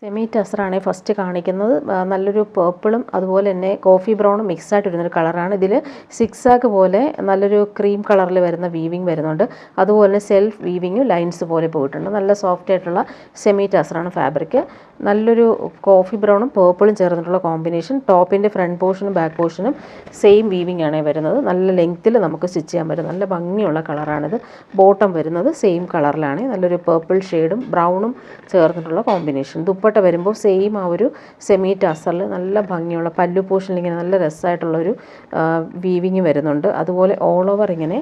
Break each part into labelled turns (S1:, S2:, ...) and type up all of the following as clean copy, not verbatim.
S1: Semi ടസറാണ് first കാണിക്കുന്നത്. നല്ലൊരു പേർപ്പിളും അതുപോലെ തന്നെ കോഫി ബ്രൗണും മിക്സ് ആയിട്ട് വരുന്നൊരു കളറാണ്. ഇതിൽ സിക്സാക്ക് പോലെ നല്ലൊരു ക്രീം കളറിൽ വരുന്ന വീവിങ് വരുന്നുണ്ട്. അതുപോലെ സെൽഫ് വീവിങ്ങും ലൈൻസ് പോലെ പോയിട്ടുണ്ട്. നല്ല സോഫ്റ്റ് ആയിട്ടുള്ള സെമി ടസറാണ് ഫാബ്രിക്. നല്ലൊരു കോഫി ബ്രൗണും പേർപ്പിളും ചേർന്നിട്ടുള്ള കോമ്പിനേഷൻ. ടോപ്പിൻ്റെ ഫ്രണ്ട് പോർഷനും ബാക്ക് പോർഷനും സെയിം വീവിങ് ആണ് വരുന്നത്. നല്ല ലെങ്ത്തിൽ നമുക്ക് സ്റ്റിച്ച് ചെയ്യാൻ പറ്റും. നല്ല ഭംഗിയുള്ള കളറാണിത്. ബോട്ടം വരുന്നത് സെയിം കളറിലാണ്. നല്ലൊരു പേർപ്പിൾ ഷെയ്ഡും ബ്രൗണും ചേർന്നിട്ടുള്ള കോമ്പിനേഷൻ. ദുപ്പട്ട വരുമ്പോൾ സെയിം ആ ഒരു സെമി ടസറിൽ നല്ല ഭംഗിയുള്ള പല്ലു പോർഷനിൽ ഇങ്ങനെ നല്ല രസമായിട്ടുള്ളൊരു വീവിങ് വരുന്നുണ്ട്. അതുപോലെ ഓൾ ഓവർ ഇങ്ങനെ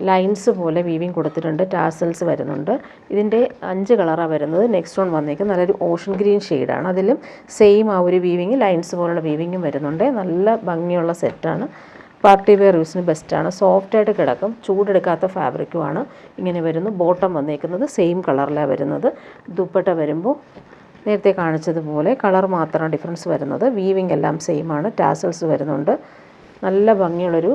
S1: ലൈൻസ് പോലെ വീവിങ് കൊടുത്തിട്ടുണ്ട്. ടാസൽസ് വരുന്നുണ്ട്. ഇതിൻ്റെ 5 കളറാണ് വരുന്നത്. നെക്സ്റ്റ് വൺ വന്നേക്കുന്നത് നല്ലൊരു ഓഷൻ ഗ്രീൻ ഷെയ്ഡാണ്. അതിലും സെയിം ആ ഒരു വീവിങ് ലൈൻസ് പോലുള്ള വീവിങ്ങും വരുന്നുണ്ട്. നല്ല ഭംഗിയുള്ള സെറ്റാണ്. പാർട്ടി വെയർ യൂസിന് ബെസ്റ്റാണ്. സോഫ്റ്റായിട്ട് കിടക്കും. ചൂടെടുക്കാത്ത ഫാബ്രിക്കുമാണ്. ഇങ്ങനെ വരുന്നു. ബോട്ടം വന്നേക്കുന്നത് സെയിം കളറിലാണ് വരുന്നത്. ദുപ്പട്ട വരുമ്പോൾ നേരത്തെ കാണിച്ചതുപോലെ കളർ മാത്രമാണ് ഡിഫറൻസ് വരുന്നത്. വീവിങ് എല്ലാം സെയിം ആണ്. ടാസൽസ് വരുന്നുണ്ട്. നല്ല ഭംഗിയുള്ളൊരു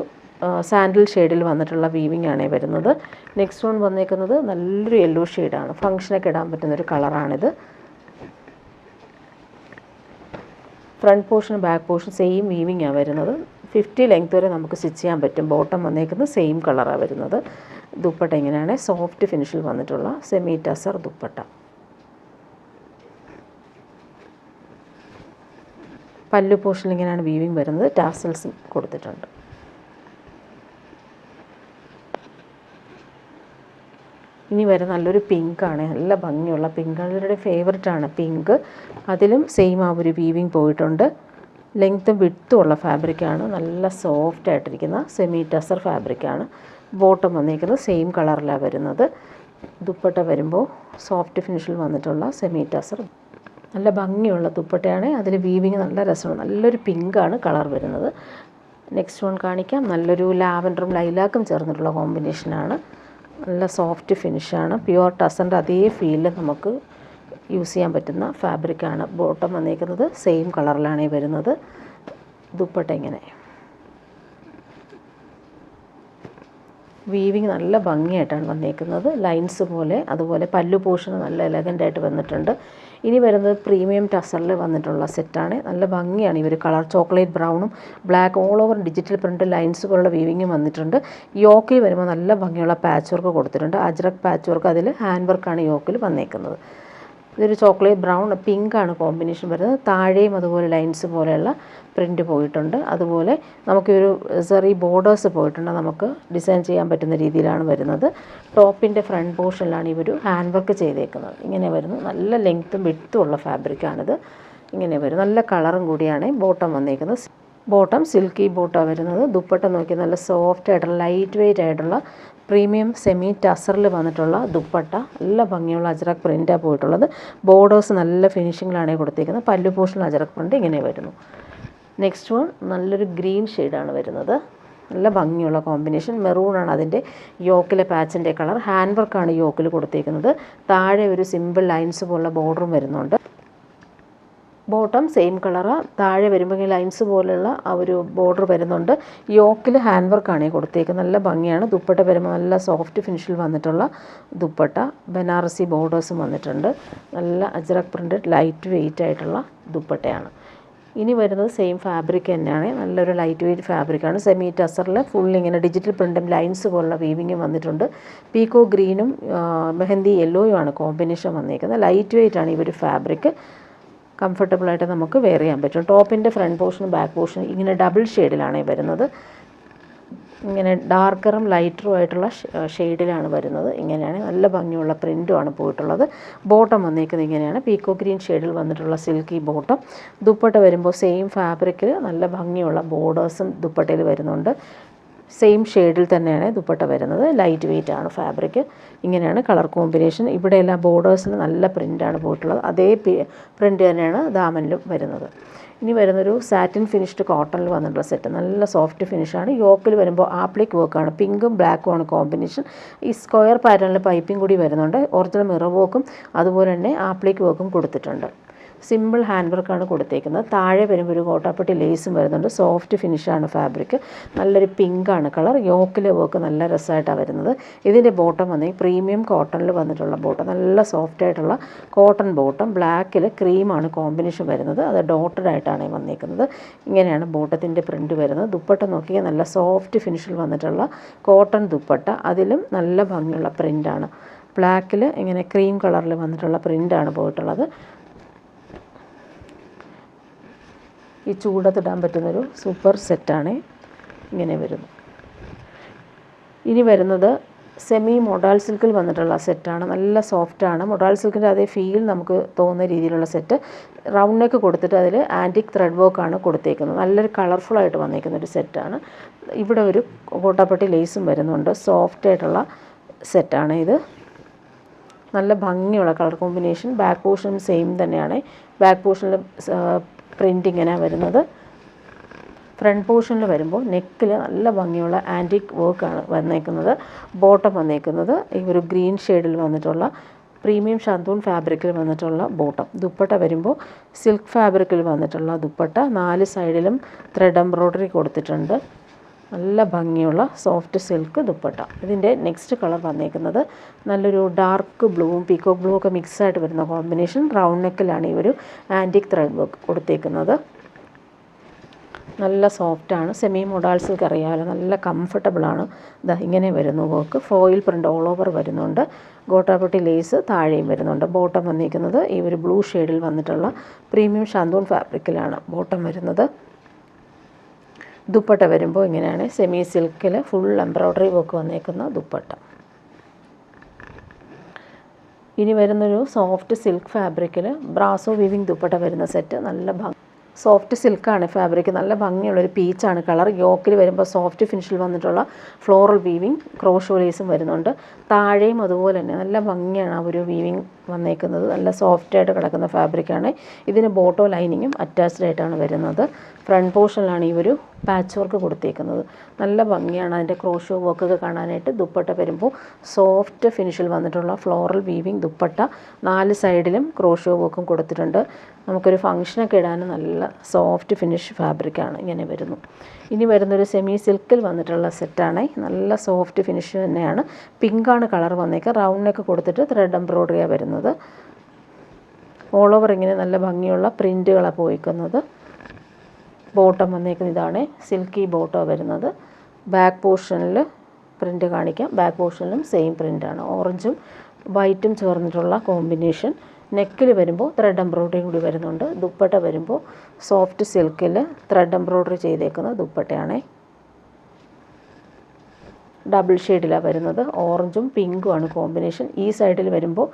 S1: സാൻഡിൽ ഷെയ്ഡിൽ വന്നിട്ടുള്ള വീവിങ് ആണ് വരുന്നത്. നെക്സ്റ്റ് വൺ വന്നേക്കുന്നത് നല്ലൊരു യെല്ലോ ഷെയ്ഡാണ്. ഫംഗ്ഷനൊക്കെ ഇടാൻ പറ്റുന്നൊരു കളറാണിത്. Front portion back portion same weaving ആണ് വരുന്നത്. 50 ലെങ്ത് വരെ നമുക്ക് സ്റ്റിച്ച് ചെയ്യാൻ പറ്റും. ബോട്ടം വന്നേക്കുന്നത് സെയിം കളറാണ് വരുന്നത്. ദുപ്പട്ട ഇങ്ങനെയാണ് സോഫ്റ്റ് ഫിനിഷിൽ വന്നിട്ടുള്ള സെമി ടസർ ദുപ്പട്ട. പല്ലു പോർഷനിൽ ഇങ്ങനെയാണ് വീവിങ് വരുന്നത്. ടാസൽസ് കൊടുത്തിട്ടുണ്ട്. ഇനി വരെ നല്ലൊരു പിങ്കാണ്. നല്ല ഭംഗിയുള്ള പിങ്ക്. അവരുടെ ഫേവററ്റാണ് പിങ്ക്. അതിലും സെയിം ആ ഒരു വീവിങ് പോയിട്ടുണ്ട്. ലെങ്ത്തും വിഡ്ത്തും ഉള്ള ഫാബ്രിക്കാണ്. നല്ല സോഫ്റ്റ് ആയിട്ടിരിക്കുന്ന സെമി ടസർ ഫാബ്രിക്കാണ്. ബോട്ടം വന്നിരിക്കുന്നത് സെയിം കളറിലാണ് വരുന്നത്. ദുപ്പട്ട വരുമ്പോൾ സോഫ്റ്റ് ഫിനിഷിൽ വന്നിട്ടുള്ള സെമി ടസർ. നല്ല ഭംഗിയുള്ള ദുപ്പട്ടയാണ്. അതിൽ വീവിങ് നല്ല രസമാണ്. നല്ലൊരു പിങ്കാണ് കളർ വരുന്നത്. നെക്സ്റ്റ് വൺ കാണിക്കാം. നല്ലൊരു ലാവൻഡറും ലൈലാക്കും ചേർന്നിട്ടുള്ള കോമ്പിനേഷനാണ്. നല്ല സോഫ്റ്റ് ഫിനിഷാണ്. പ്യുവർ ടസറിൻ്റെ അതേ ഫീലിൽ നമുക്ക് യൂസ് ചെയ്യാൻ പറ്റുന്ന ഫാബ്രിക്കാണ്. ബോട്ടം വന്നിരിക്കുന്നത് സെയിം കളറിലാണ് വരുന്നത്. ദുപ്പട്ട ഇങ്ങനെ വീവിങ് നല്ല ഭംഗിയായിട്ടാണ് വന്നേക്കുന്നത്. ലൈൻസ് പോലെ. അതുപോലെ പല്ലു പോർഷൻ നല്ല എലഗൻ്റായിട്ട് വന്നിട്ടുണ്ട്. ഇനി വരുന്നത് പ്രീമിയം ടസറിൽ വന്നിട്ടുള്ള സെറ്റാണ്. നല്ല ഭംഗിയാണ്. ഇവർ കളർ ചോക്ലേറ്റ് ബ്രൗണും black all over digital print lines പോലുള്ള വീവിങ്ങും വന്നിട്ടുണ്ട്. യോക്കിൽ വരുമ്പോൾ നല്ല ഭംഗിയുള്ള പാച്ച് വർക്ക് കൊടുത്തിട്ടുണ്ട്. Ajrak patch work. അതിൽ ഹാൻഡ് വർക്കാണ് യോക്കിൽ വന്നേക്കുന്നത്. ഇതൊരു ചോക്ലേറ്റ് ബ്രൗൺ പിങ്കാണ് കോമ്പിനേഷൻ വരുന്നത്. താഴെയും അതുപോലെ ലൈൻസ് പോലെയുള്ള പ്രിൻറ്റ് പോയിട്ടുണ്ട്. അതുപോലെ നമുക്കൊരു സെറി ബോർഡേഴ്സ് പോയിട്ടുണ്ട്. നമുക്ക് ഡിസൈൻ ചെയ്യാൻ പറ്റുന്ന രീതിയിലാണ് വരുന്നത്. ടോപ്പിൻ്റെ ഫ്രണ്ട് പോർഷനിലാണ് ഇവർ ഹാൻഡ് വർക്ക് ചെയ്തേക്കുന്നത്. ഇങ്ങനെ വരുന്നു. നല്ല ലെങ്ത്തും വിഡ്ത്തും ഉള്ള ഫാബ്രിക്കാണിത്. ഇങ്ങനെ വരും. നല്ല കളറും കൂടിയാണ് ബോട്ടം വന്നേക്കുന്നത്. ബോട്ടം സിൽക്കി ബോട്ടമാണ് വരുന്നത്. ദുപ്പട്ട നോക്കി നല്ല സോഫ്റ്റ് ആയിട്ടുള്ള ലൈറ്റ് വെയ്റ്റ് ആയിട്ടുള്ള പ്രീമിയം സെമി ടസറിൽ വന്നിട്ടുള്ള ദുപ്പട്ട. നല്ല ഭംഗിയുള്ള അജ്രക് പ്രിൻ്റാണ് പോയിട്ടുള്ളത്. ബോർഡേഴ്സ് നല്ല ഫിനിഷിങ്ങിലാണ് കൊടുത്തിരിക്കുന്നത്. പല്ലു പോർഷനിൽ അജ്രക് പ്രിൻ്റ് ഇങ്ങനെ വരുന്നു. നെക്സ്റ്റ് വൺ നല്ലൊരു ഗ്രീൻ ഷെയ്ഡാണ് വരുന്നത്. നല്ല ഭംഗിയുള്ള കോമ്പിനേഷൻ. മെറൂണാണ് അതിൻ്റെ യോക്കിലെ പാച്ചിൻ്റെ കളർ. ഹാൻഡ് വർക്കാണ് യോക്കിൽ കൊടുത്തിരിക്കുന്നത്. താഴെ ഒരു സിമ്പിൾ ലൈൻസ് പോലുള്ള ബോർഡറും വരുന്നുണ്ട്. ബോട്ടം സെയിം കളറാണ്. താഴെ വരുമ്പോൾ ലൈൻസ് പോലുള്ള ആ ഒരു ബോർഡർ വരുന്നുണ്ട്. യോക്കിൽ ഹാൻഡ് വർക്കാണ് കൊടുത്തേക്കുന്നത്. നല്ല ഭംഗിയാണ്. ദുപ്പട്ട വരുമ്പോൾ നല്ല സോഫ്റ്റ് ഫിനിഷിൽ വന്നിട്ടുള്ള ദുപ്പട്ട. ബനാറസി ബോർഡേഴ്സും വന്നിട്ടുണ്ട്. നല്ല അജ്രക് പ്രിൻ്റഡ് ലൈറ്റ് വെയ്റ്റ് ആയിട്ടുള്ള ദുപ്പട്ടയാണ്. ഇനി വരുന്നത് സെയിം ഫാബ്രിക് തന്നെയാണ്. നല്ലൊരു ലൈറ്റ് വെയ്റ്റ് ഫാബ്രിക്കാണ്. സെമി ടസറിൽ ഫുൾ ഇങ്ങനെ ഡിജിറ്റൽ പ്രിൻറ്റും ലൈൻസ് പോലുള്ള വീവിങ്ങും വന്നിട്ടുണ്ട്. പീക്കോ ഗ്രീനും മെഹന്തി യെല്ലോയുമാണ് കോമ്പിനേഷൻ വന്നിരിക്കുന്നത്. ലൈറ്റ് വെയ്റ്റ് ആണ് ഈ ഒരു ഫാബ്രിക്. കംഫർട്ടബിളായിട്ട് നമുക്ക് വെയർ ചെയ്യാൻ പറ്റും. ടോപ്പിൻ്റെ ഫ്രണ്ട് പോർഷനും ബാക്ക് പോർഷനും ഇങ്ങനെ ഡബിൾ ഷെയ്ഡിലാണ് വരുന്നത്. ഇങ്ങനെ ഡാർക്കറും ലൈറ്ററും ആയിട്ടുള്ള ഷെയ്ഡിലാണ് വരുന്നത്. ഇങ്ങനെയാണ്. നല്ല ഭംഗിയുള്ള പ്രിൻറ്റുമാണ് പോയിട്ടുള്ളത്. ബോട്ടം വന്നിരിക്കുന്നത് ഇങ്ങനെയാണ്. പീക്കോ ഗ്രീൻ ഷെയ്ഡിൽ വന്നിട്ടുള്ള സിൽക്കി ബോട്ടം. ദുപ്പട്ട വരുമ്പോൾ സെയിം ഫാബ്രിക്കിൽ നല്ല ഭംഗിയുള്ള ബോർഡേഴ്സും ദുപ്പട്ടയിൽ വരുന്നുണ്ട്. സെയിം ഷെയ്ഡിൽ തന്നെയാണ് ദുപ്പട്ട വരുന്നത്. ലൈറ്റ് വെയ്റ്റ് ആണ് ഫാബ്രിക്. ഇങ്ങനെയാണ് കളർ കോമ്പിനേഷൻ. ഇവിടെ എല്ലാ ബോർഡേഴ്സിന് നല്ല പ്രിൻ്റാണ് പോയിട്ടുള്ളത്. അതേ പ്രിൻ്റ് തന്നെയാണ് ദാമനിലും വരുന്നത്. ഇനി വരുന്നൊരു സാറ്റിൻ ഫിനിഷ്ഡ് കോട്ടണിൽ വന്നിട്ടുള്ള സെറ്റ്. നല്ല സോഫ്റ്റ് ഫിനിഷാണ്. യോക്കിൽ വരുമ്പോൾ ആപ്ലിക് വർക്കാണ്. പിങ്കും ബ്ലാക്കും ആണ് കോമ്പിനേഷൻ. ഈ സ്ക്വയർ പാറ്റേണിൽ പൈപ്പിംഗ് കൂടി വരുന്നുണ്ട്. ഒറിജിനൽ മിറർ വർക്കും അതുപോലെ തന്നെ ആപ്ലിക് വർക്കും കൊടുത്തിട്ടുണ്ട്. സിമ്പിൾ ഹാൻഡ് വർക്കാണ് കൊടുത്തേക്കുന്നത്. താഴെ വരുമ്പോൾ ഒരു കോട്ടാപ്പട്ടി ലേസും വരുന്നുണ്ട്. സോഫ്റ്റ് ഫിനിഷാണ് ഫാബ്രിക്. നല്ലൊരു പിങ്കാണ് കളർ. യോക്കിലെ വർക്ക് നല്ല രസമായിട്ടാണ് വരുന്നത്. ഇതിൻ്റെ ബോട്ടം വന്ന് പ്രീമിയം കോട്ടണിൽ വന്നിട്ടുള്ള ബോട്ടം, നല്ല സോഫ്റ്റ് ആയിട്ടുള്ള കോട്ടൺ ബോട്ടം. ബ്ലാക്കിൽ ക്രീമാണ് കോമ്പിനേഷൻ വരുന്നത്. അത് ഡോട്ടഡ് ആയിട്ടാണ് വന്നേക്കുന്നത്. ഇങ്ങനെയാണ് ബോട്ടത്തിൻ്റെ പ്രിൻറ്റ് വരുന്നത്. ദുപ്പട്ട നോക്കിയാൽ നല്ല സോഫ്റ്റ് ഫിനിഷിൽ വന്നിട്ടുള്ള കോട്ടൺ ദുപ്പട്ട. അതിലും നല്ല ഭംഗിയുള്ള പ്രിൻ്റാണ്. ബ്ലാക്കിൽ ഇങ്ങനെ ക്രീം കളറിൽ വന്നിട്ടുള്ള പ്രിൻ്റാണ് പോയിട്ടുള്ളത്. ഈ ചൂടത്തിടാൻ പറ്റുന്നൊരു സൂപ്പർ സെറ്റാണ്. ഇങ്ങനെ വരുന്നു. ഇനി വരുന്നത് സെമി മൊഡാൾ സിൽക്കിൽ വന്നിട്ടുള്ള സെറ്റാണ്. നല്ല സോഫ്റ്റാണ്. മൊഡാൾ സിൽക്കിൻ്റെ അതേ ഫീൽ നമുക്ക് തോന്നുന്ന രീതിയിലുള്ള സെറ്റ്. റൗണ്ട് നെക്ക് കൊടുത്തിട്ട് അതിൽ ആൻറ്റിക് ത്രെഡ് വർക്കാണ് കൊടുത്തേക്കുന്നത്. നല്ലൊരു കളർഫുള്ളായിട്ട് വന്നേക്കുന്ന ഒരു സെറ്റാണ്. ഇവിടെ ഒരു കോട്ടാപ്പട്ടി ലേസും വരുന്നുണ്ട്. സോഫ്റ്റായിട്ടുള്ള സെറ്റാണ് ഇത്. നല്ല ഭംഗിയുള്ള കളർ കോമ്പിനേഷൻ. ബാക്ക് പോർഷനും സെയിം തന്നെയാണ്. ബാക്ക് പോർഷനിൽ പ്രിൻ്റ് ഇങ്ങനെ വരുന്നത്. ഫ്രണ്ട് പോർഷനിൽ വരുമ്പോൾ നെക്കിൽ നല്ല ഭംഗിയുള്ള ആൻറ്റിക് വർക്കാണ് വന്നേക്കുന്നത്. ബോട്ടം വന്നേക്കുന്നത് ഈ ഒരു ഗ്രീൻ ഷെയ്ഡിൽ വന്നിട്ടുള്ള പ്രീമിയം ഷാന്തൂൺ ഫാബ്രിക്കിൽ വന്നിട്ടുള്ള ബോട്ടം. ദുപ്പട്ട വരുമ്പോൾ സിൽക്ക് ഫാബ്രിക്കിൽ വന്നിട്ടുള്ള ദുപ്പട്ട. 4 സൈഡിലും ത്രെഡ് എംബ്രോയ്ഡറി കൊടുത്തിട്ടുണ്ട്. നല്ല ഭംഗിയുള്ള സോഫ്റ്റ് സിൽക്ക് ദുപ്പട്ട. ഇതിൻ്റെ നെക്സ്റ്റ് കളർ വന്നേക്കുന്നത് നല്ലൊരു ഡാർക്ക് ബ്ലൂവും പീക്കോക്ക് ബ്ലൂ ഒക്കെ മിക്സായിട്ട് വരുന്ന കോമ്പിനേഷൻ. റൗണ്ട് നെക്കിലാണ് ഈ ഒരു ആൻറ്റിക് ത്രെഡ് വർക്ക് കൊടുത്തേക്കുന്നത്. നല്ല സോഫ്റ്റാണ്. സെമി മൊഡാൾ സിൽക്ക് അറിയാമല്ലോ, നല്ല കംഫർട്ടബിളാണ്. ഇതാ ഇങ്ങനെ വരുന്നു work. Foil print all over വരുന്നുണ്ട്. ഗോട്ടാപ്പട്ടി ലേസ് താഴെയും വരുന്നുണ്ട്. ബോട്ടം വന്നിരിക്കുന്നത് ഈ ഒരു ബ്ലൂ ഷെയ്ഡിൽ വന്നിട്ടുള്ള പ്രീമിയം ഷാന്തൂൺ ഫാബ്രിക്കിലാണ് ബോട്ടം വരുന്നത്. ദുപ്പട്ട വരുമ്പോൾ ഇങ്ങനെയാണ്. സെമി സിൽക്കിൽ ഫുൾ എംബ്രോയ്ഡറി വർക്ക് വന്നേക്കുന്ന ദുപ്പട്ട. ഇനി വരുന്നൊരു സോഫ്റ്റ് സിൽക്ക് ഫാബ്രിക്കിൽ ബ്രാസോ വീവിങ് ദുപ്പട്ട വരുന്ന സെറ്റ്. നല്ല സോഫ്റ്റ് സിൽക്കാണ് ഫാബ്രിക്. നല്ല ഭംഗിയുള്ളൊരു പീച്ചാണ് കളർ. യോക്കിൽ വരുമ്പോൾ സോഫ്റ്റ് ഫിനിഷിൽ വന്നിട്ടുള്ള ഫ്ലോറൽ വീവിങ് ക്രോഷോ ലേസും വരുന്നുണ്ട്. താഴെയും അതുപോലെ തന്നെ നല്ല ഭംഗിയാണ് ആ ഒരു വീവിങ് വന്നേക്കുന്നത്. നല്ല സോഫ്റ്റായിട്ട് കിടക്കുന്ന ഫാബ്രിക്കാണ്. ഇതിന് ബോട്ടോ ലൈനിങ്ങും അറ്റാച്ച്ഡ് ആയിട്ടാണ് വരുന്നത്. ഫ്രണ്ട് പോർഷനിലാണ് ഈ ഒരു പാച്ച് വർക്ക് കൊടുത്തേക്കുന്നത്. നല്ല ഭംഗിയാണ് അതിൻ്റെ ക്രോഷോ വർക്കൊക്കെ കാണാനായിട്ട്. ദുപ്പട്ട വരുമ്പോൾ സോഫ്റ്റ് ഫിനിഷിൽ വന്നിട്ടുള്ള ഫ്ലോറൽ വീവിങ് ദുപ്പട്ട. 4 സൈഡിലും ക്രോഷോ വർക്കും കൊടുത്തിട്ടുണ്ട്. നമുക്കൊരു ഫംഗ്ഷനൊക്കെ ഇടാനും നല്ല സോഫ്റ്റ് ഫിനിഷ് ഫാബ്രിക്കാണ്. ഇങ്ങനെ വരുന്നു. ഇനി വരുന്നൊരു സെമി സിൽക്കിൽ വന്നിട്ടുള്ള സെറ്റാണ്. നല്ല സോഫ്റ്റ് ഫിനിഷ് തന്നെയാണ്. പിങ്കാണ് കളർ വന്നേക്കുക. റൗണ്ട് നെക്ക് കൊടുത്തിട്ട് ത്രെഡ് എംബ്രോയ്ഡറിയാണ് വരുന്നത്. ഓൾ ഓവർ ഇങ്ങനെ നല്ല ഭംഗിയുള്ള പ്രിൻറ്റുകളാണ് പോയിക്കുന്നത്. ബോട്ടം വന്നേക്കുന്നത് ഇതാണ്. സിൽക്കി ബോട്ടം വരുന്നത്. ബാക്ക് പോർഷനിൽ പ്രിൻ്റ് കാണിക്കാം. ബാക്ക് പോർഷനിലും സെയിം പ്രിൻ്റാണ്. ഓറഞ്ചും വൈറ്റും ചേർന്നിട്ടുള്ള കോമ്പിനേഷൻ. നെക്കിൽ വരുമ്പോൾ ത്രെഡ് എംബ്രോയ്ഡറി കൂടി വരുന്നുണ്ട്. ദുപ്പട്ട വരുമ്പോൾ സോഫ്റ്റ് സിൽക്കിൽ ത്രെഡ് എംബ്രോയ്ഡറി ചെയ്തേക്കുന്ന ദുപ്പട്ടയാണ്. ഡബിൾ ഷെയ്ഡിലാണ് വരുന്നത്. ഓറഞ്ചും പിങ്കുമാണ് കോമ്പിനേഷൻ. ഈ സൈഡിൽ വരുമ്പോൾ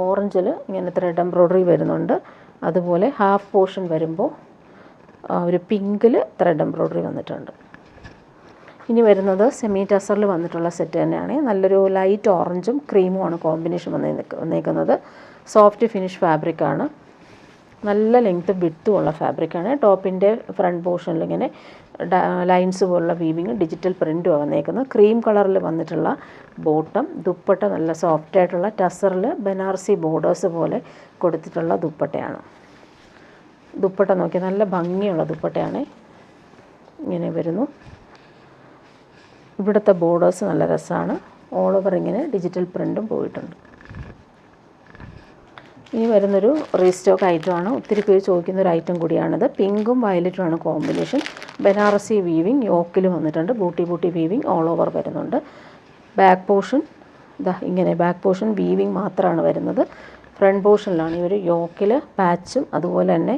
S1: ഓറഞ്ചിൽ ഇങ്ങനെ ത്രെഡ് എംബ്രോയ്ഡറി വരുന്നുണ്ട്. അതുപോലെ ഹാഫ് പോർഷൻ വരുമ്പോൾ ഒരു പിങ്കിൽ ത്രെഡ് എംബ്രോയ്ഡറി വന്നിട്ടുണ്ട്. ഇനി വരുന്നത് സെമി ടസറിൽ വന്നിട്ടുള്ള സെറ്റ് തന്നെയാണ്. നല്ലൊരു ലൈറ്റ് ഓറഞ്ചും ക്രീമുമാണ് കോമ്പിനേഷൻ വന്നേക്കുന്നത്. സോഫ്റ്റ് ഫിനിഷ് ഫാബ്രിക്കാണ്. നല്ല ലെങ്ത്തും വിഡ്ത്തും ഉള്ള ഫാബ്രിക്കാണ്. ടോപ്പിൻ്റെ ഫ്രണ്ട് പോർഷനിൽ ഇങ്ങനെ ലൈൻസ് പോലുള്ള വീവിങ് ഡിജിറ്റൽ പ്രിൻറ്റുമാണ് വന്നേക്കുന്നത്. ക്രീം കളറിൽ വന്നിട്ടുള്ള ബോട്ടം. ദുപ്പട്ട നല്ല സോഫ്റ്റായിട്ടുള്ള ടസറിൽ ബനാറസി ബോർഡേഴ്സ് പോലെ കൊടുത്തിട്ടുള്ള ദുപ്പട്ടയാണ്. ദുപ്പട്ട നോക്കി നല്ല ഭംഗിയുള്ള ദുപ്പട്ടയാണ്. ഇങ്ങനെ വരുന്നു. ഇവിടുത്തെ ബോർഡേഴ്സ് നല്ല രസമാണ്. ഓൾ ഓവർ ഇങ്ങനെ ഡിജിറ്റൽ പ്രിൻറ്റും പോയിട്ടുണ്ട്. ഇനി വരുന്നൊരു റീസ്റ്റോക്ക് ഐറ്റമാണ്. ഒത്തിരി പേര് ചോദിക്കുന്ന ഒരു ഐറ്റം കൂടിയാണിത്. പിങ്കും വയലറ്റുമാണ് കോമ്പിനേഷൻ. ബനാറസി വീവിങ് യോക്കിൽ വന്നിട്ടുണ്ട്. ബൂട്ടി വീവിങ് ഓൾ ഓവർ വരുന്നുണ്ട്. ബാക്ക് പോർഷൻ ഇങ്ങനെ ബാക്ക് പോർഷൻ വീവിങ് മാത്രമാണ് വരുന്നത്. ഫ്രണ്ട് പോർഷനിലാണ് ഈ ഒരു യോക്കിൽ പാച്ചും അതുപോലെ തന്നെ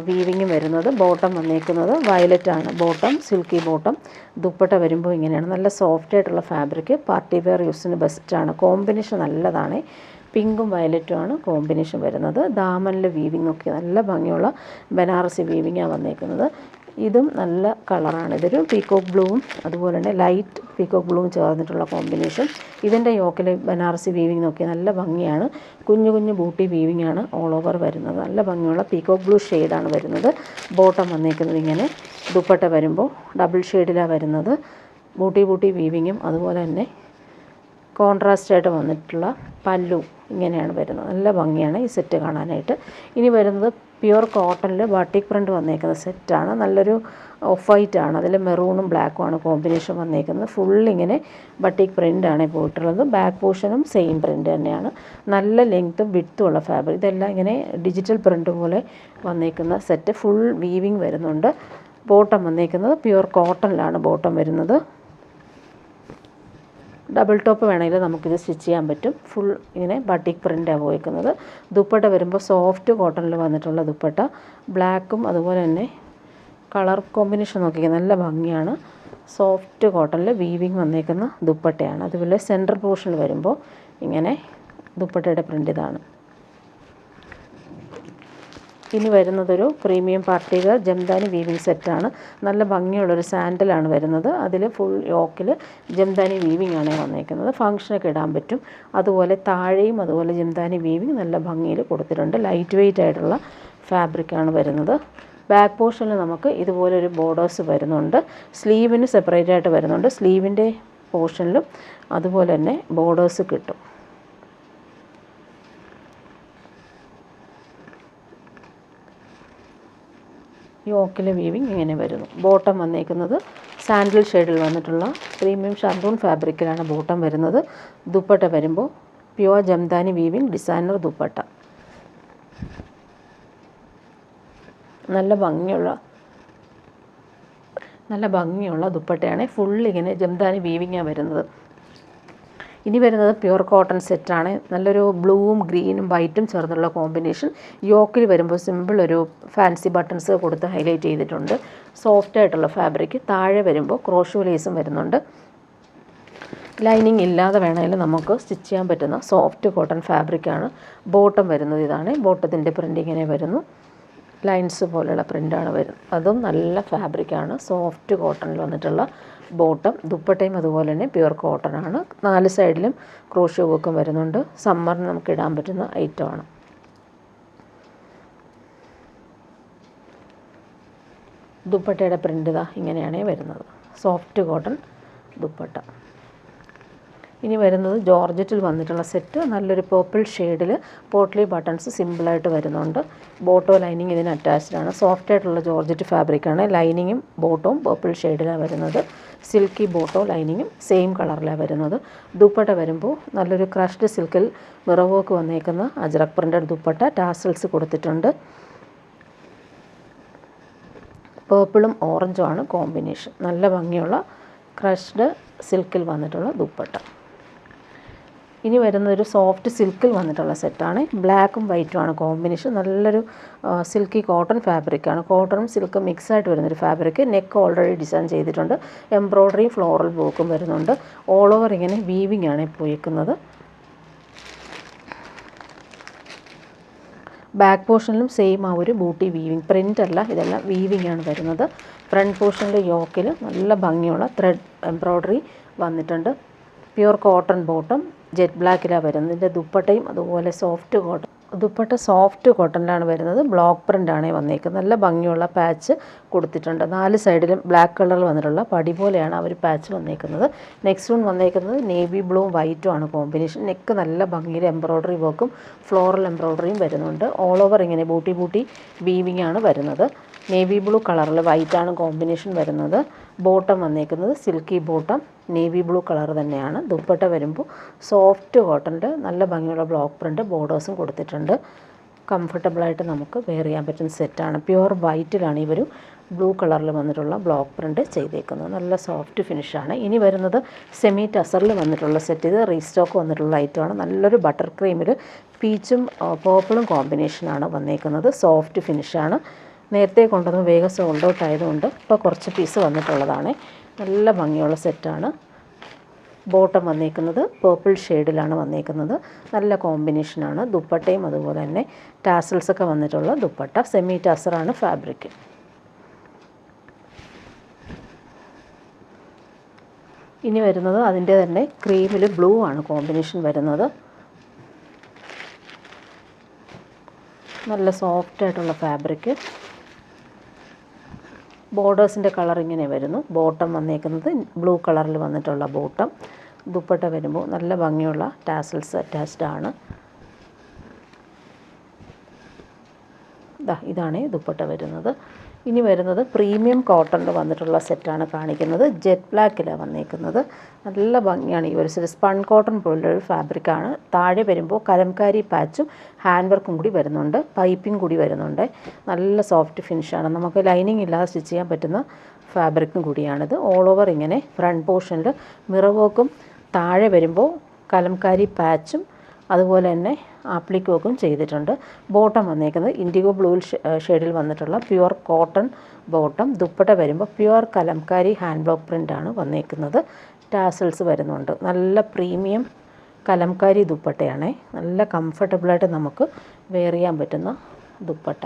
S1: വീവിങ്ങും വരുന്നത്. ബോട്ടം വന്നേക്കുന്നത് വയലറ്റാണ്. Bottom silky bottom. ദുപ്പട്ട വരുമ്പോൾ ഇങ്ങനെയാണ്. നല്ല സോഫ്റ്റായിട്ടുള്ള ഫാബ്രിക്. പാർട്ടി വെയർ യൂസിന് ബെസ്റ്റാണ്. കോമ്പിനേഷൻ നല്ലതാണ്. പിങ്കും വയലറ്റുമാണ് കോമ്പിനേഷൻ വരുന്നത്. ദാമനിൽ വീവിങ് ഒക്കെ നല്ല ഭംഗിയുള്ള ബനാറസി വീവിങ്ങാണ് വന്നേക്കുന്നത്. ഇതും നല്ല കളറാണ്. ഇതൊരു പീക്കോക്ക് ബ്ലൂവും അതുപോലെ തന്നെ ലൈറ്റ് പീക്കോക്ക് ബ്ലൂവും ചേർന്നിട്ടുള്ള കോമ്പിനേഷൻ. ഇതിൻ്റെ യോക്കിൽ ബനാറസി വീവിങ് നോക്കിയാൽ നല്ല ഭംഗിയാണ്. കുഞ്ഞു കുഞ്ഞു ബൂട്ടി വീവിങ് ആണ് ഓൾ ഓവർ വരുന്നത്. നല്ല ഭംഗിയുള്ള പീക്കോക്ക് ബ്ലൂ ഷെയ്ഡാണ് വരുന്നത്. ബോട്ടം വന്നേക്കുന്നത് ഇങ്ങനെ. ദുപ്പട്ട വരുമ്പോൾ ഡബിൾ ഷെയ്ഡിലാണ് വരുന്നത്. ബൂട്ടി വീവിങ്ങും അതുപോലെ തന്നെ കോൺട്രാസ്റ്റ് ആയിട്ട് വന്നിട്ടുള്ള പല്ലു ഇങ്ങനെയാണ് വരുന്നത്. നല്ല ഭംഗിയാണ് ഈ സെറ്റ് കാണാനായിട്ട്. ഇനി വരുന്നത് പ്യുവർ കോട്ടണിൽ ബാട്ടിക് പ്രിൻ്റ് വന്നേക്കുന്ന സെറ്റാണ്. നല്ലൊരു ഓഫ് വൈറ്റ് ആണ്, അതിൽ മെറൂണും ബ്ലാക്കുമാണ് കോമ്പിനേഷൻ വന്നേക്കുന്നത്. ഫുള്ളിങ്ങനെ ബട്ടിക് പ്രിൻ്റാണ് പോയിട്ടുള്ളത്. ബാക്ക് പോർഷനും സെയിം പ്രിൻ്റ് തന്നെയാണ്. നല്ല ലെങ്ത്തും വിഡ്ത്തും ഉള്ള ഫാബ്രിക്. ഇതെല്ലാം ഇങ്ങനെ ഡിജിറ്റൽ പ്രിൻ്റ് പോലെ വന്നേക്കുന്ന സെറ്റ്. ഫുൾ വീവിങ് വരുന്നുണ്ട്. ബോട്ടം വന്നേക്കുന്നത് പ്യുവർ കോട്ടണിലാണ് ബോട്ടം വരുന്നത്. ഡബിൾ ടോപ്പ് വേണമെങ്കിൽ നമുക്കിത് സ്റ്റിച്ച് ചെയ്യാൻ പറ്റും. ഫുൾ ഇങ്ങനെ ബട്ടിക് പ്രിൻ്റാണ് പോയിരിക്കുന്നത്. ദുപ്പട്ട വരുമ്പോൾ സോഫ്റ്റ് കോട്ടണിൽ വന്നിട്ടുള്ള ദുപ്പട്ട. ബ്ലാക്കും അതുപോലെ തന്നെ കളർ കോമ്പിനേഷൻ നോക്കിയാൽ നല്ല ഭംഗിയാണ്. സോഫ്റ്റ് കോട്ടണിൽ വീവിങ് വന്നേക്കുന്ന ദുപ്പട്ടയാണ്. അതുപോലെ സെൻറ്റർ പോർഷനിൽ വരുമ്പോൾ ഇങ്ങനെ ദുപ്പട്ടയുടെ പ്രിൻ്റ് ഇതാണ്. ഇനി വരുന്നതൊരു premium party wear jamdani weaving സെറ്റാണ്. നല്ല ഭംഗിയുള്ളൊരു സാൻഡലാണ് വരുന്നത്. അതിൽ ഫുൾ യോക്കിൽ ജംദാനി വീവിങ് ആണ് വന്നേക്കുന്നത്. ഫങ്ഷനൊക്കെ ഇടാൻ പറ്റും. അതുപോലെ താഴെയും അതുപോലെ ജംദാനി വീവിങ് നല്ല ഭംഗിയിൽ കൊടുത്തിട്ടുണ്ട്. ലൈറ്റ് വെയ്റ്റ് ആയിട്ടുള്ള ഫാബ്രിക്കാണ് വരുന്നത്. ബാക്ക് പോർഷനിൽ നമുക്ക് ഇതുപോലൊരു ബോർഡേഴ്സ് വരുന്നുണ്ട്. സ്ലീവിന് സെപ്പറേറ്റ് ആയിട്ട് വരുന്നുണ്ട്. സ്ലീവിൻ്റെ പോർഷനിലും അതുപോലെ തന്നെ ബോർഡേഴ്സ് കിട്ടും. യോക്കിലെ വീവിങ് ഇങ്ങനെ വരുന്നു. ബോട്ടം വന്നേക്കുന്നത് സാൻഡിൽ ഷെയ്ഡിൽ വന്നിട്ടുള്ള പ്രീമിയം ഷർദൂൺ ഫാബ്രിക്കിലാണ് ബോട്ടം വരുന്നത്. ദുപ്പട്ട വരുമ്പോൾ pure jamdani weaving designer dupatta. നല്ല ഭംഗിയുള്ള ദുപ്പട്ടയാണ്. ഫുള്ളിങ്ങനെ ജംദാനി വീവിങ്ങാണ് വരുന്നത്. ഇനി വരുന്നത് പ്യുവർ കോട്ടൺ സെറ്റാണ്. നല്ലൊരു ബ്ലൂവും ഗ്രീനും വൈറ്റും ചേർന്നുള്ള കോമ്പിനേഷൻ. യോക്കിൽ വരുമ്പോൾ സിമ്പിൾ ഒരു ഫാൻസി ബട്ടൺസ് കൊടുത്ത് ഹൈലൈറ്റ് ചെയ്തിട്ടുണ്ട്. സോഫ്റ്റ് ആയിട്ടുള്ള ഫാബ്രിക്. താഴെ വരുമ്പോൾ ക്രോഷോ ലേസും വരുന്നുണ്ട്. ലൈനിങ് ഇല്ലാതെ വേണമെങ്കിൽ നമുക്ക് സ്റ്റിച്ച് ചെയ്യാൻ പറ്റുന്ന സോഫ്റ്റ് കോട്ടൺ ഫാബ്രിക്കാണ്. ബോട്ടം വരുന്നത് ഇതാണ്. ബോട്ടത്തിൻ്റെ പ്രിൻ്റ് ഇങ്ങനെ വരുന്നു. ലൈൻസ് പോലെയുള്ള പ്രിൻ്റാണ് വരുന്നത്. അതും നല്ല ഫാബ്രിക്കാണ്. സോഫ്റ്റ് കോട്ടണിൽ വന്നിട്ടുള്ള ബോട്ടം. ദുപ്പട്ടയും അതുപോലെ തന്നെ പ്യുവർ കോട്ടണാണ്. 4 സൈഡിലും ക്രോഷോ വർക്കും വരുന്നുണ്ട്. സമ്മറിന് നമുക്ക് ഇടാൻ പറ്റുന്ന ഐറ്റമാണ്. ദുപ്പട്ടയുടെ പ്രിൻ്റ് ഇതാ ഇങ്ങനെയാണ് വരുന്നത്. Soft cotton dupatta. ഇനി വരുന്നത് ജോർജറ്റിൽ വന്നിട്ടുള്ള സെറ്റ്. നല്ലൊരു പേർപ്പിൾ ഷെയ്ഡിൽ പോട്ട്ലി ബട്ടൺസ് സിമ്പിളായിട്ട് വരുന്നുണ്ട്. ബോട്ടോ ലൈനിങ് ഇതിന് അറ്റാച്ച്ഡ് ആണ്. സോഫ്റ്റ് ആയിട്ടുള്ള ജോർജറ്റ് ഫാബ്രിക്കാണ്. ലൈനിങ്ങും ബോട്ടവും പേർപ്പിൾ ഷെയ്ഡിലാണ് വരുന്നത്. സിൽക്കി ബോട്ടോ ലൈനിങ്ങും സെയിം കളറിലാണ് വരുന്നത്. ദുപ്പട്ട വരുമ്പോൾ നല്ലൊരു ക്രഷ്ഡ് സിൽക്കിൽ മിറർ വർക്ക് വന്നേക്കുന്ന അജ്രക് പ്രിൻ്റഡ് ദുപ്പട്ട. ടാസൽസ് കൊടുത്തിട്ടുണ്ട്. പേർപ്പിളും ഓറഞ്ചും ആണ് കോമ്പിനേഷൻ. നല്ല ഭംഗിയുള്ള ക്രഷ്ഡ് സിൽക്കിൽ വന്നിട്ടുള്ള ദുപ്പട്ട. ഇനി വരുന്നതൊരു സോഫ്റ്റ് സിൽക്കിൽ വന്നിട്ടുള്ള സെറ്റാണ്. ബ്ലാക്കും വൈറ്റും ആണ് കോമ്പിനേഷൻ. നല്ലൊരു സിൽക്കി കോട്ടൺ ഫാബ്രിക്കാണ്. കോട്ടണും സിൽക്കും മിക്സായിട്ട് വരുന്നൊരു ഫാബ്രിക്. നെക്ക് ഓൾറെഡി ഡിസൈൻ ചെയ്തിട്ടുണ്ട്. എംബ്രോയ്ഡറി ഫ്ലോറൽ വർക്കും വരുന്നുണ്ട്. ഓൾ ഓവർ ഇങ്ങനെ വീവിങ് ആണ് പോയിരിക്കുന്നത്. ബാക്ക് പോർഷനിലും സെയിം ആ ഒരു ബൂട്ടി വീവിങ്. പ്രിൻ്റ് അല്ല, ഇതെല്ലാം വീവിങ് ആണ് വരുന്നത്. ഫ്രണ്ട് പോർഷനിലെ യോക്കിൽ നല്ല ഭംഗിയുള്ള ത്രെഡ് എംബ്രോയ്ഡറി വന്നിട്ടുണ്ട്. പ്യുവർ കോട്ടൺ ബോട്ടം ജെറ്റ് ബ്ലാക്കിലാണ് വരുന്നത്. ഇതിൻ്റെ ദുപ്പട്ടയും അതുപോലെ സോഫ്റ്റ് കോട്ടൺ. ദുപ്പട്ട സോഫ്റ്റ് കോട്ടണിലാണ് വരുന്നത്. ബ്ലോക്ക് പ്രിൻ്റാണ് വന്നേക്കുന്നത്. നല്ല ഭംഗിയുള്ള പാച്ച് കൊടുത്തിട്ടുണ്ട്. 4 സൈഡിലും ബ്ലാക്ക് കളറിൽ വന്നിട്ടുള്ള പടി പോലെയാണ് ആ ഒരു പാച്ച് വന്നേക്കുന്നത്. നെക്സ്റ്റ് വൺ വന്നേക്കുന്നത് നേവി ബ്ലൂവും വൈറ്റും ആണ് കോമ്പിനേഷൻ. നെക്ക് നല്ല ഭംഗിയിൽ എംബ്രോയ്ഡറി വർക്കും ഫ്ലോറൽ എംബ്രോയ്ഡറിയും വരുന്നുണ്ട്. ഓൾ ഓവർ ഇങ്ങനെ ബൂട്ടി വീവിങ് ആണ് വരുന്നത്. നേവി ബ്ലൂ കളറിൽ വൈറ്റാണ് കോമ്പിനേഷൻ വരുന്നത്. ബോട്ടം വന്നേക്കുന്നത് silky bottom navy blue colour തന്നെയാണ്. ദുപ്പട്ട വരുമ്പോൾ സോഫ്റ്റ് കോട്ടണിൻ്റെ നല്ല ഭംഗിയുള്ള ബ്ലോക്ക് പ്രിൻ്റ് ബോർഡേഴ്സും കൊടുത്തിട്ടുണ്ട്. കംഫർട്ടബിളായിട്ട് നമുക്ക് വെയർ ചെയ്യാൻ പറ്റുന്ന സെറ്റാണ്. പ്യുവർ വൈറ്റിലാണ് ഇവർ ബ്ലൂ കളറിൽ വന്നിട്ടുള്ള ബ്ലോക്ക് പ്രിൻ്റ് ചെയ്തേക്കുന്നത്. നല്ല സോഫ്റ്റ് ഫിനിഷാണ്. ഇനി വരുന്നത് സെമി ടസറിൽ വന്നിട്ടുള്ള സെറ്റ്. ഇത് റീസ്റ്റോക്ക് വന്നിട്ടുള്ള ഐറ്റമാണ്. നല്ലൊരു ബട്ടർ ക്രീമിൽ പീച്ചും പേർപ്പിളും കോമ്പിനേഷനാണ് വന്നേക്കുന്നത്. സോഫ്റ്റ് ഫിനിഷാണ്. നേരത്തെ കൊണ്ടുവന്ന് വേഗം സോൾഡ് ഔട്ട് ആയതുകൊണ്ട് ഇപ്പോൾ കുറച്ച് പീസ് വന്നിട്ടുള്ളതാണ്. നല്ല ഭംഗിയുള്ള സെറ്റാണ്. ബോട്ടം വന്നേക്കുന്നത് പേർപ്പിൾ ഷെയ്ഡിലാണ് വന്നേക്കുന്നത്. നല്ല കോമ്പിനേഷനാണ്. ദുപ്പട്ടയും അതുപോലെ തന്നെ ടാസൽസൊക്കെ വന്നിട്ടുള്ള ദുപ്പട്ട. Semi ടസറാണ് fabric. ഇനി വരുന്നത് അതിൻ്റെ തന്നെ ക്രീമിൽ ബ്ലൂ ആണ് കോമ്പിനേഷൻ വരുന്നത്. നല്ല സോഫ്റ്റായിട്ടുള്ള ഫാബ്രിക്. ബോർഡേഴ്സിൻ്റെ കളർ ഇങ്ങനെ വരുന്നു. ബോട്ടം വന്നേക്കുന്നത് ബ്ലൂ കളറിൽ വന്നിട്ടുള്ള ബോട്ടം. ദുപ്പട്ട വരുമ്പോൾ നല്ല ഭംഗിയുള്ള ടാസൽസ് അറ്റാച്ച്ഡ് ആണ്. ഇതാണ് ദുപ്പട്ട വരുന്നത്. ഇനി വരുന്നത് പ്രീമിയം കോട്ടണിൽ വന്നിട്ടുള്ള സെറ്റാണ് കാണിക്കുന്നത്. ജെറ്റ് ബ്ലാക്കിലാണ് വന്നേക്കുന്നത്. നല്ല ഭംഗിയാണ്. ഈ ഒരു സ്പൺ കോട്ടൺ പോലുള്ളൊരു ഫാബ്രിക്കാണ്. താഴെ വരുമ്പോൾ കലംകാരി പാച്ചും ഹാൻഡ് വർക്കും കൂടി വരുന്നുണ്ട്. പൈപ്പിംഗ് കൂടി വരുന്നുണ്ട്. നല്ല സോഫ്റ്റ് ഫിനിഷാണ്. നമുക്ക് ലൈനിങ് ഇല്ലാതെ സ്റ്റിച്ച് ചെയ്യാൻ പറ്റുന്ന ഫാബ്രിക്കും കൂടിയാണിത്. ഓൾ ഓവർ ഇങ്ങനെ ഫ്രണ്ട് പോർഷനിൽ മിറർ വർക്കും താഴെ വരുമ്പോൾ കലംകാരി പാച്ചും അതുപോലെ തന്നെ ആപ്ലിക് വർക്കും ചെയ്തിട്ടുണ്ട്. ബോട്ടം വന്നേക്കുന്നത് ഇൻഡിഗോ ബ്ലൂ ഷെയ്ഡിൽ വന്നിട്ടുള്ള പ്യുവർ കോട്ടൺ ബോട്ടം. ദുപ്പട്ട വരുമ്പോൾ പ്യുവർ കലംകാരി ഹാൻഡ് ബ്ലോക്ക് പ്രിൻ്റാണ് വന്നേക്കുന്നത്. ടാസൽസ് വരുന്നുണ്ട്. നല്ല പ്രീമിയം കലംകാരി ദുപ്പട്ടയാണേ. നല്ല കംഫർട്ടബിളായിട്ട് നമുക്ക് വെയർ ചെയ്യാൻ പറ്റുന്ന ദുപ്പട്ട.